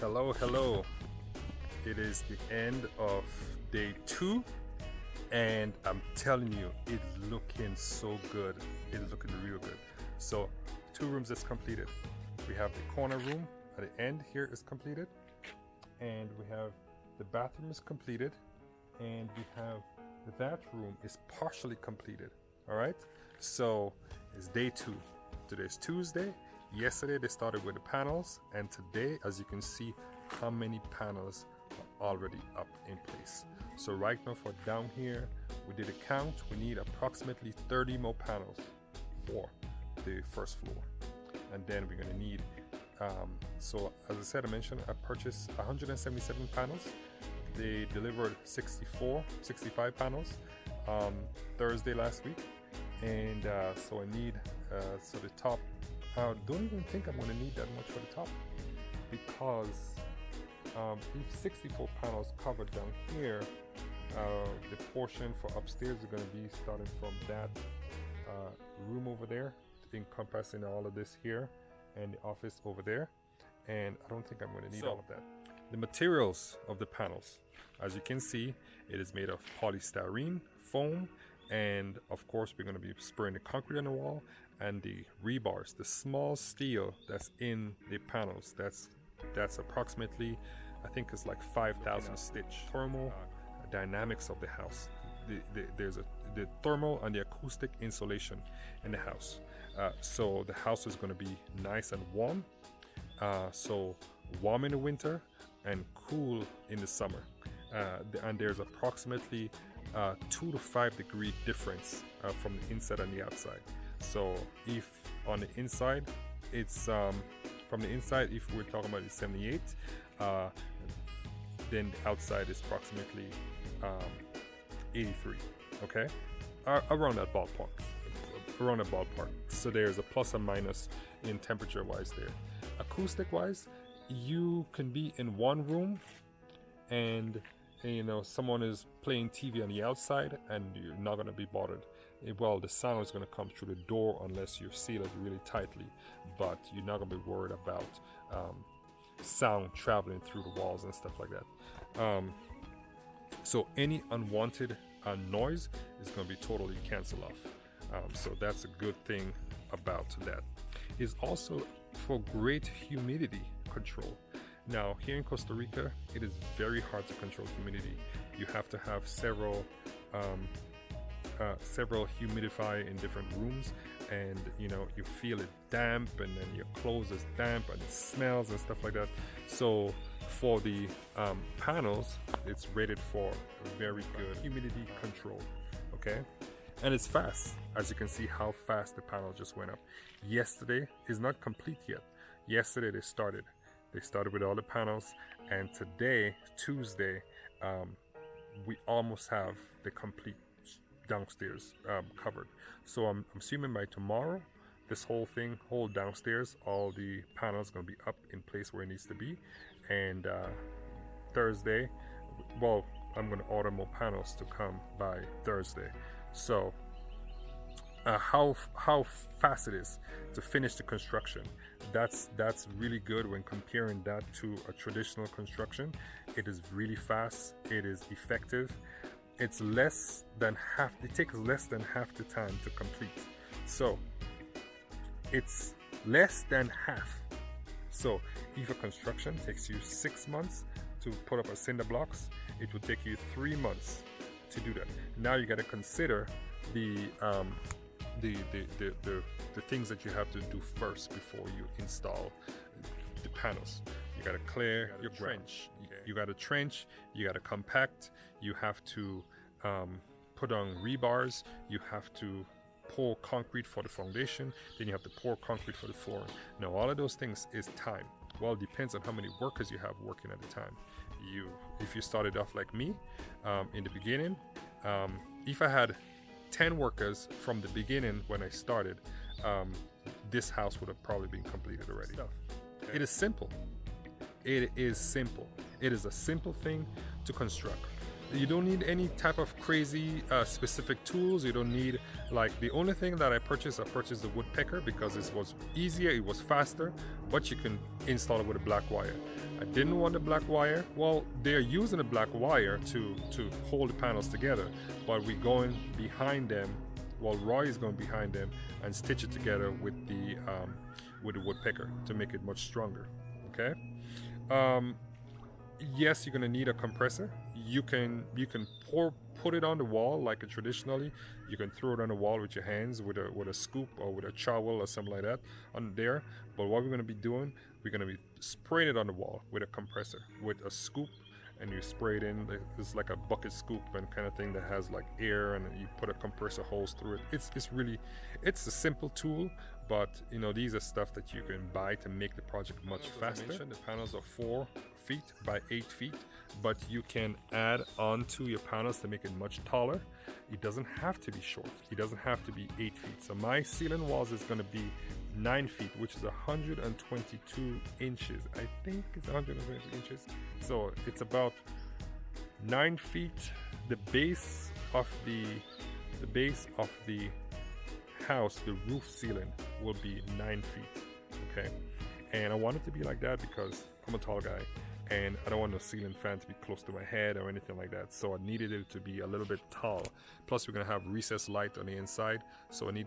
Hello. It is the end of day 2, and I'm telling you, it's looking so good. It's looking real good. So 2 rooms is completed. We have the corner room at the end here is completed, and we have the bathroom is completed, and we have that room is partially completed. All right, so it's day 2. Today's Tuesday. Yesterday they started with the panels, and today, as you can see, how many panels are already up in place. So right now for down here, we did a count. We need approximately 30 more panels for the first floor, and then we're going to need so as I mentioned, I purchased 177 panels. They delivered 65 panels Thursday last week, and so I need so the top, I don't even think I'm going to need that much for the top, because if 64 panels covered down here, the portion for upstairs is going to be starting from that room over there, encompassing all of this here and the office over there, and I don't think I'm going to need all of that. The materials of the panels, as you can see, it is made of polystyrene foam, and of course we're going to be spraying the concrete on the wall, and the rebars, the small steel that's in the panels, that's approximately, I think it's like 5,000 stitch. Thermal dynamics of the house, there's the thermal and the acoustic insulation in the house, so the house is going to be nice and warm, so warm in the winter and cool in the summer, and there's approximately 2 to 5 degree difference from the inside and the outside. So if on the inside it's from the inside, if we're talking about the 78, then the outside is approximately 83. Okay, around that ballpark. So there's a plus and minus in temperature wise there. Acoustic wise, you can be in one room and someone is playing TV on the outside and you're not going to be bothered. Well, the sound is going to come through the door unless you seal it really tightly, but you're not going to be worried about sound traveling through the walls and stuff like that. So any unwanted noise is going to be totally canceled off. So that's a good thing about that. It's also for great humidity control. Now here in Costa Rica, it is very hard to control humidity. You have to have several humidifier in different rooms, and you feel it damp, and then your clothes is damp and it smells and stuff like that. So for the panels, it's rated for very good humidity control. Okay, and it's fast. As you can see how fast the panel just went up. Yesterday is not complete yet. Yesterday they started with all the panels, and today, Tuesday, we almost have the complete downstairs covered. So I'm assuming by tomorrow, this whole downstairs, all the panels going to be up in place where it needs to be, and Thursday, well, I'm going to order more panels to come by Thursday. So how fast it is to finish the construction, that's really good when comparing that to a traditional construction. It is really fast, it is effective, it's less than half, it takes less than half the time to complete. So it's less than half. So if a construction takes you 6 months to put up a cinder blocks, it will take you 3 months to do that. Now you got to consider the things that you have to do first before you install the panels. You got to clear your trench. You got to trench. You got to compact. You have to put on rebars. You have to pour concrete for the foundation. Then you have to pour concrete for the flooring. Now all of those things is time. Well, it depends on how many workers you have working at a time. If you started off like me in the beginning, if I had 10 workers from the beginning when I started, this house would have probably been completed already. Okay. It is simple. It is simple. It is a simple thing to construct. You don't need any type of crazy specific tools. You don't need, like, the only thing that I purchased the Woodpecker because it was easier, it was faster, but you can install it with a black wire. I didn't want the black wire. Well, they're using a black wire to hold the panels together, but we're going behind them. Well, Roy is going behind them and stitch it together with the Woodpecker to make it much stronger. Okay. Yes, you're gonna need a compressor. You can put it on the wall like traditionally. You can throw it on the wall with your hands with a scoop or with a trowel or something like that on there. But what we're gonna be doing, we're gonna be spraying it on the wall with a compressor, with a scoop, and you spray it in. It's like a bucket scoop and kind of thing that has like air, and you put a compressor hose through it. It's a simple tool, but you know, these are stuff that you can buy to make the project much faster. The panels are 4 feet by 8 feet, but you can add on to your panels to make it much taller. It doesn't have to be short. It doesn't have to be 8 feet. So my ceiling walls is going to be 9 feet, which is 122 inches. I think it's 122 inches. So it's about 9 feet. The base of the house, the roof ceiling, will be 9 feet. Okay, and I want it to be like that because I'm a tall guy and I don't want the ceiling fan to be close to my head or anything like that, so I needed it to be a little bit tall. Plus we're gonna have recessed light on the inside, so I need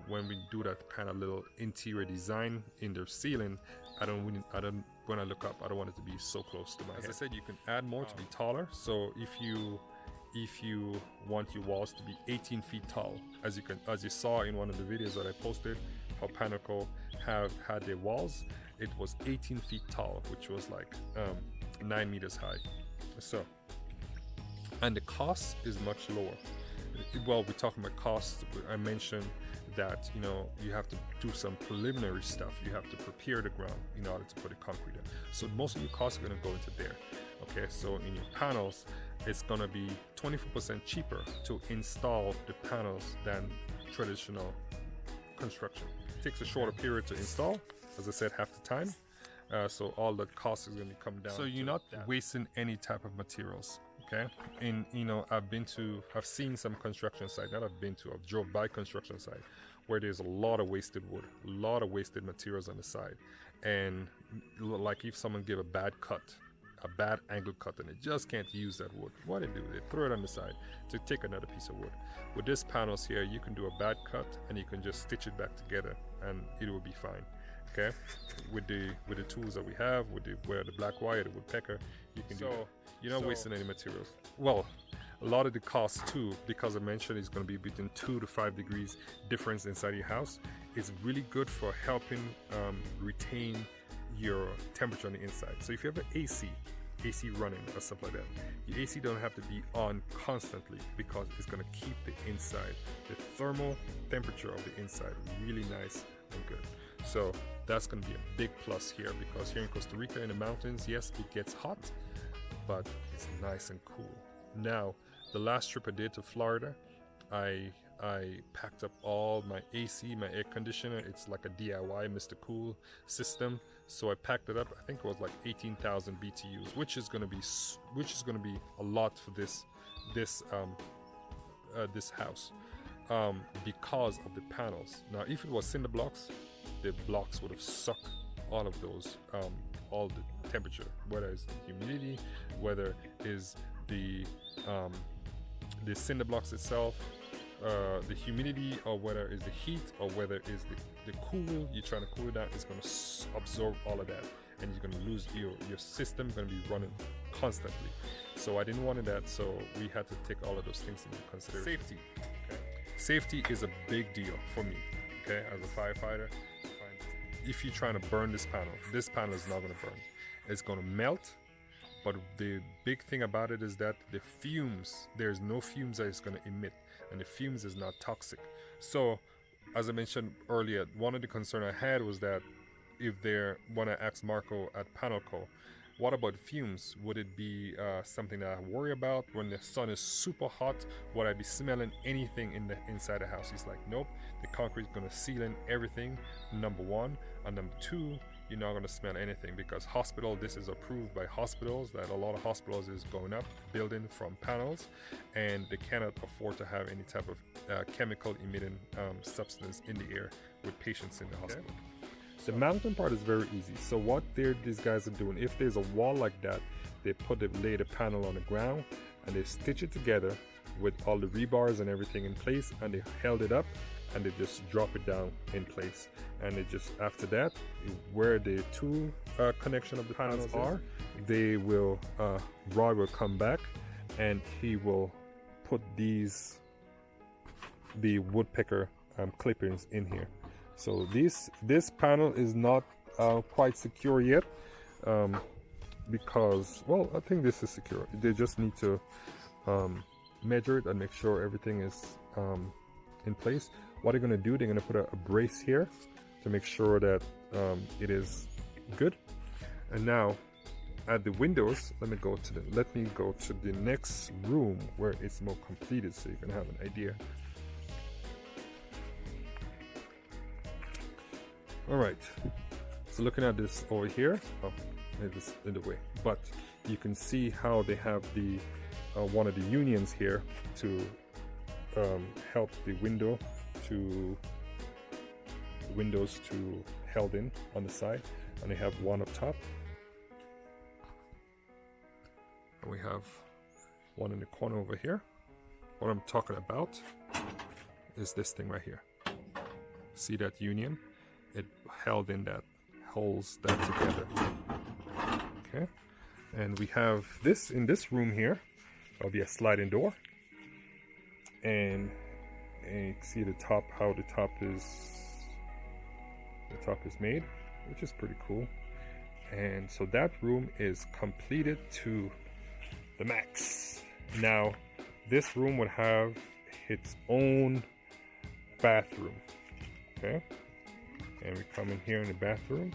when we do that kind of little interior design in the ceiling, when I look up, I don't want it to be so close to my head. As I said, you can add more to be taller. So if you want your walls to be 18 feet tall, as you saw in one of the videos that I posted, how PanelCo have had their walls, it was 18 feet tall, which was like 9 meters high. So, and the cost is much lower. Well, we're talking about cost. I mentioned that, you know, you have to do some preliminary stuff. You have to prepare the ground in order to put the concrete in. So most of your costs are going to go into there. Okay, so in your panels, it's going to be 24% cheaper to install the panels than traditional construction. It takes a shorter period to install, as I said, half the time. So all that cost is going to come down. So you're not wasting any type of materials. Okay, and you know, I've seen some construction site that I've drove by construction site where there's a lot of wasted wood, a lot of wasted materials on the side, and like if someone gave a bad angle cut, and they just can't use that wood, what do? They throw it on the side to take another piece of wood. With this panels here, you can do a bad cut and you can just stitch it back together and it will be fine. Okay, with the tools that we have, with the black wire, the Woodpecker, you can do that. You're not wasting any materials. Well, a lot of the cost too, because I mentioned it's going to be between 2 to 5 degrees difference inside your house. It's really good for helping retain your temperature on the inside. So if you have an AC running or stuff like that, your AC don't have to be on constantly because it's going to keep the inside, the thermal temperature of the inside, really nice and good. So that's going to be a big plus here, because here in Costa Rica in the mountains, yes, it gets hot, but it's nice and cool. Now, the last trip I did to Florida, I packed up all my AC, my air conditioner. It's like a DIY Mr. Cool system. So I packed it up. I think it was like 18,000 BTUs, which is going to be a lot for this house, because of the panels. Now, if it was cinder blocks, the blocks would have sucked all of those, all the temperature, whether it's the humidity, whether is the cinder blocks itself, the humidity, or whether it's the heat, or whether it's the cool, you're trying to cool it down, it's going to absorb all of that, and you're going to lose your system going to be running constantly. So I didn't want that, so we had to take all of those things into consideration. Safety. Okay. Safety is a big deal for me. Okay, as a firefighter, if you're trying to burn this panel is not going to burn. It's going to melt. But the big thing about it is that the fumes, there's no fumes that it's going to emit, and the fumes is not toxic. So, as I mentioned earlier, one of the concern I had was that when I asked Marco at PanelCo, what about fumes? Would it be something that I worry about when the sun is super hot? Would I be smelling anything inside the house? He's like, nope, the concrete is going to seal in everything, number one. And number two, you're not going to smell anything, because this is approved by hospitals, that a lot of hospitals is going up building from panels, and they cannot afford to have any type of chemical emitting substance in the air with patients in the hospital. The mounting part is very easy. So what these guys are doing, if there's a wall like that, they lay the panel on the ground and they stitch it together with all the rebars and everything in place, and they held it up and they just drop it down in place. And they just, after that, where the two connection of the panels are, they will, Roy will come back and he will put the Woodpecker clippings in here. So this panel is not quite secure yet, because, well, I think this is secure. They just need to measure it and make sure everything is in place. What they're going to do, they're going to put a brace here to make sure that it is good. And now at the windows, let me go to the next room where it's more completed, so you can have an idea. All right, so looking at this over here, oh, it's in the way, but you can see how they have the one of the unions here to help the windows to held in on the side, and they have one up top, and we have one in the corner over here. What I'm talking about is this thing right here. See that union? It held in that, holds that together. Okay, and we have this in this room here. There'll be a sliding door, and you can see the top, how the top is made, which is pretty cool. And so that room is completed to the max. Now this room would have its own bathroom. Okay, and we come in here in the bathroom.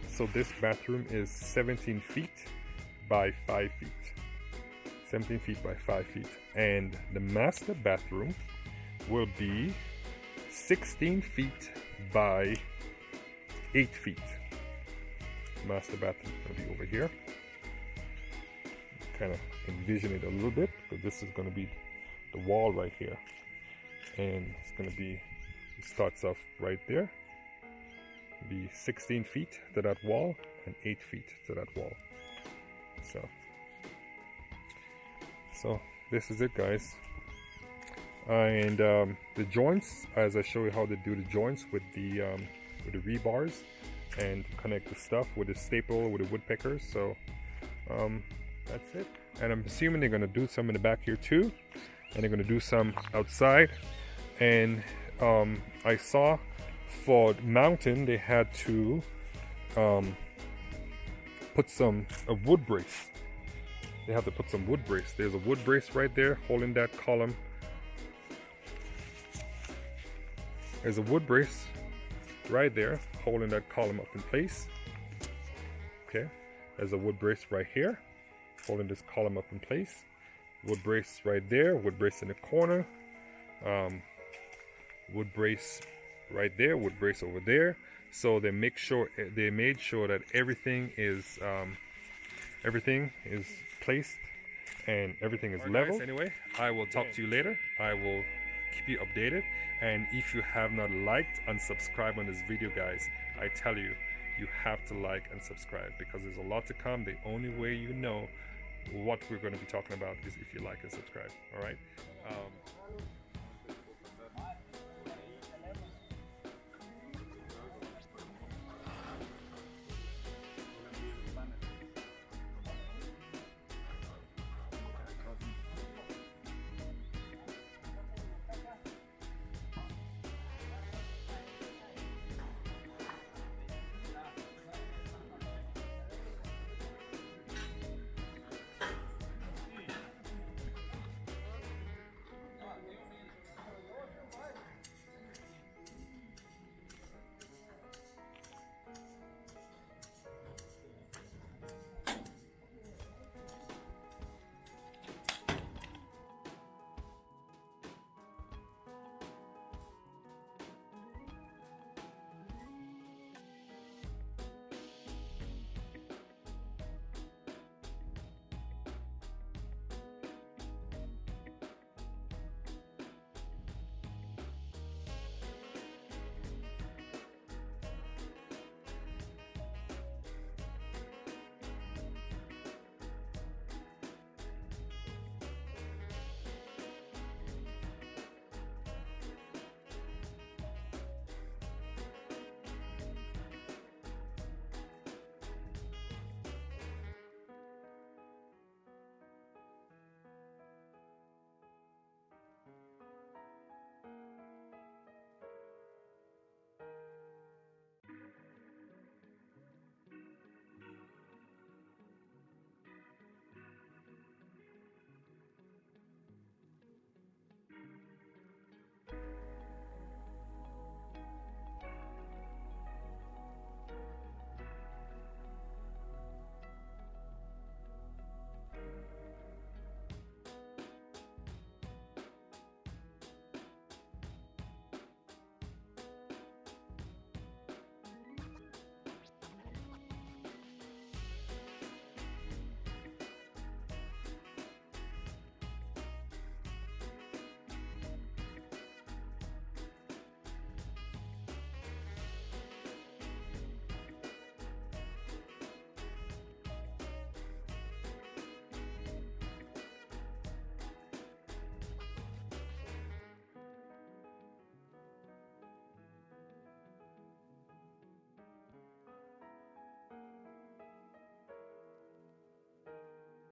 So this bathroom is 17 feet by 5 feet. 17 feet by 5 feet. And the master bathroom will be 16 feet by 8 feet. Master bathroom is going to be over here. Kind of envision it a little bit, because this is going to be the wall right here. And it's going to be, it starts off right there. Be 16 feet to that wall and 8 feet to that wall. So this is it, guys. And the joints, as I show you how to do the joints with the rebars and connect the stuff with the staple, with the woodpeckers. So that's it. And I'm assuming they're going to do some in the back here too, and they're going to do some outside. And I saw for mountain they had to put a wood brace. They have to put some wood brace. There's a wood brace right there holding that column. There's a wood brace right there holding that column up in place. Okay, there's a wood brace right here holding this column up in place. Wood brace right there, wood brace in the corner, wood brace right there, wood brace over there. So they made sure that everything is placed and everything is level. Guys, anyway, I will talk to you later. I will keep you updated. And if you have not liked and subscribed on this video, guys, I tell you, you have to like and subscribe, because there's a lot to come. The only way you know what we're going to be talking about is if you like and subscribe. All right.